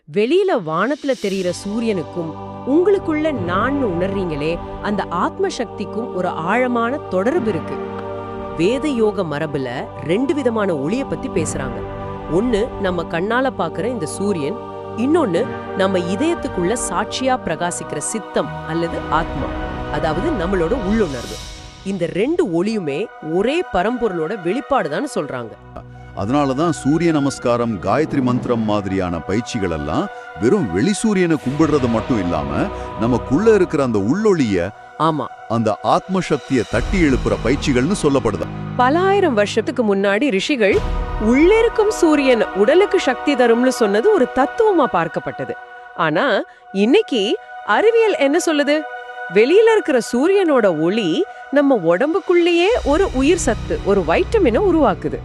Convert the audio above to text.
வெளியில வானத்துல தெரியிற சூரியனுக்கும் உங்களுக்குள்ள நான் உணர்றீங்களே அந்த ஆத்ம சக்திக்கும் ஒரு ஆழமான தொடர்பு இருக்கு. வேத யோக மரபுல ரெண்டு விதமான ஒளிய பத்தி பேசுறாங்க. ஒண்ணு நம்ம கண்ணால பாக்குற இந்த சூரியன், இன்னொன்னு நம்ம இதயத்துக்குள்ள சாட்சியா பிரகாசிக்கிற சித்தம் அல்லது ஆத்மா, அதாவது நம்மளோட உள்ளுணர்வு. இந்த ரெண்டு ஒளியுமே ஒரே பரம்பொருளோட வெளிப்பாடுதான் சொல்றாங்க. அதனாலதான் சூரிய நமஸ்காரம், காயத்ரி மந்திரம் மாதிரியான பயிற்சிகள் எல்லாம் வெறும் வெளி சூரியனை கும்பிடுறது மட்டும் இல்லாம நமக்குள்ள இருக்கிற அந்த உள்ளொளிய, ஆமா, அந்த ஆத்ம சக்தியை தட்டி எழுப்புற பயிற்சிகள்னு சொல்லப்படுது. பல ஆயிரம் வருஷத்துக்கு முன்னாடி ரிஷிகள் உள்ளிருக்கும் சூரியன் உடலுக்கு சக்தி தரும்னு சொன்னது ஒரு தத்துவமா பார்க்கப்பட்டது. ஆனா இன்னைக்கு அறிவியல் என்ன சொல்லுது? வெளியில இருக்கிற சூரியனோட ஒளி நம்ம உடம்புக்குள்ளேயே ஒரு உயிர் சத்து, ஒரு வைட்டமினை உருவாக்குது.